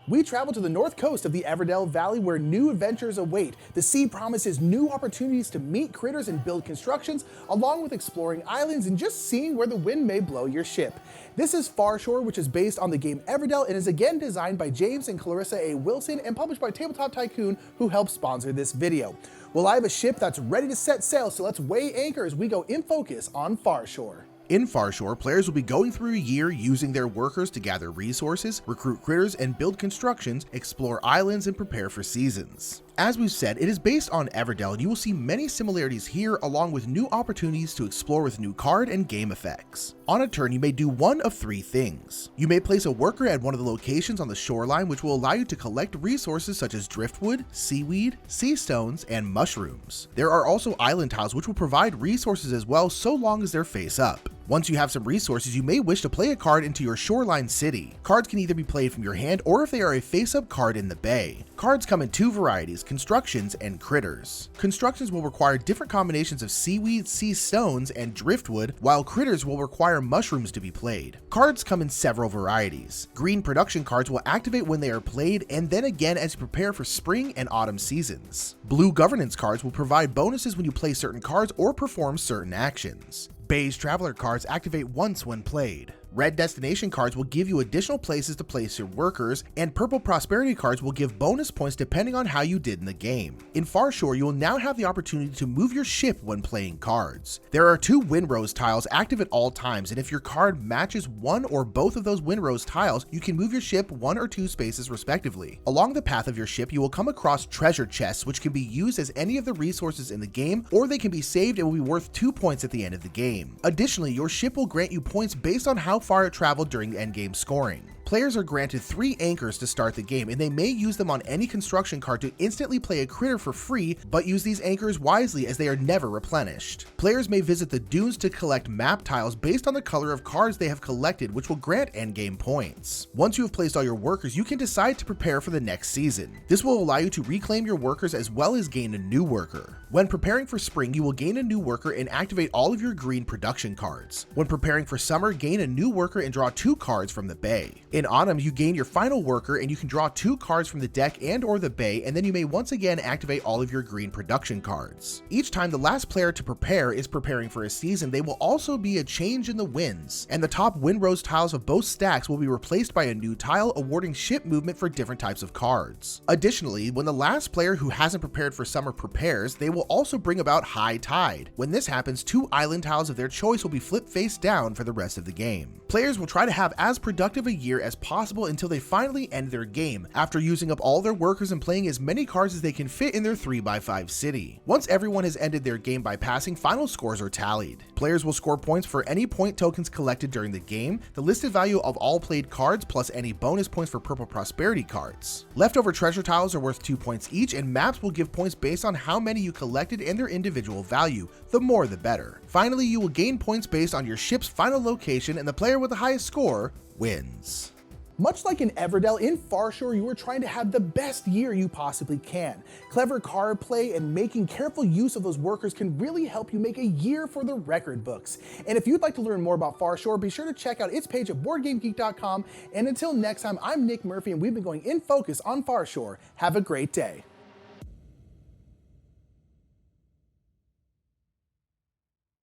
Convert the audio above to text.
We travel to the north coast of the Everdell Valley where new adventures await. The sea promises new opportunities to meet critters and build constructions, along with exploring islands and just seeing where the wind may blow your ship. This is Farshore, which is based on the game Everdell and is again designed by James and Clarissa A. Wilson and published by Tabletop Tycoon, who helped sponsor this video. Well, I have a ship that's ready to set sail, so let's weigh anchor as we go in focus on Farshore. In Farshore, players will be going through a year using their workers to gather resources, recruit critters and build constructions, explore islands, and prepare for seasons. As we've said, it is based on Everdell, and you will see many similarities here along with new opportunities to explore with new card and game effects. On a turn, you may do one of three things. You may place a worker at one of the locations on the shoreline, which will allow you to collect resources such as driftwood, seaweed, sea stones, and mushrooms. There are also island tiles which will provide resources as well so long as they're face up. Once you have some resources, you may wish to play a card into your shoreline city. Cards can either be played from your hand or if they are a face-up card in the bay. Cards come in two varieties, constructions and critters. Constructions will require different combinations of seaweed, sea stones, and driftwood, while critters will require mushrooms to be played. Cards come in several varieties. Green production cards will activate when they are played and then again as you prepare for spring and autumn seasons. Blue governance cards will provide bonuses when you play certain cards or perform certain actions. Beige Traveler cards activate once when played. Red Destination cards will give you additional places to place your workers, and Purple Prosperity cards will give bonus points depending on how you did in the game. In Farshore, you will now have the opportunity to move your ship when playing cards. There are two Windrose tiles active at all times, and if your card matches one or both of those Windrose tiles, you can move your ship 1 or 2 spaces respectively. Along the path of your ship, you will come across treasure chests, which can be used as any of the resources in the game, or they can be saved and will be worth 2 points at the end of the game. Additionally, your ship will grant you points based on how far it traveled during endgame scoring. Players are granted 3 anchors to start the game, and they may use them on any construction card to instantly play a critter for free, but use these anchors wisely as they are never replenished. Players may visit the dunes to collect map tiles based on the color of cards they have collected, which will grant endgame points. Once you have placed all your workers, you can decide to prepare for the next season. This will allow you to reclaim your workers as well as gain a new worker. When preparing for spring, you will gain a new worker and activate all of your green production cards. When preparing for summer, gain a new worker and draw 2 cards from the bay. In autumn, you gain your final worker and you can draw 2 cards from the deck and or the bay, and then you may once again activate all of your green production cards. Each time the last player to prepare is preparing for a season, they will also be a change in the winds, and the top Windrose tiles of both stacks will be replaced by a new tile awarding ship movement for different types of cards. Additionally, when the last player who hasn't prepared for summer prepares, they will also bring about high tide. When this happens, 2 island tiles of their choice will be flipped face down for the rest of the game. Players will try to have as productive a year as possible until they finally end their game, after using up all their workers and playing as many cards as they can fit in their 3x5 city. Once everyone has ended their game by passing, final scores are tallied. Players will score points for any point tokens collected during the game, the listed value of all played cards plus any bonus points for Purple Prosperity cards. Leftover treasure tiles are worth 2 points each, and maps will give points based on how many you collected and their individual value, the more the better. Finally, you will gain points based on your ship's final location, and the player with the highest score wins. Much like in Everdell, in Farshore, you are trying to have the best year you possibly can. Clever card play and making careful use of those workers can really help you make a year for the record books. And if you'd like to learn more about Farshore, be sure to check out its page at BoardGameGeek.com. And until next time, I'm Nick Murphy, and we've been going in focus on Farshore. Have a great day.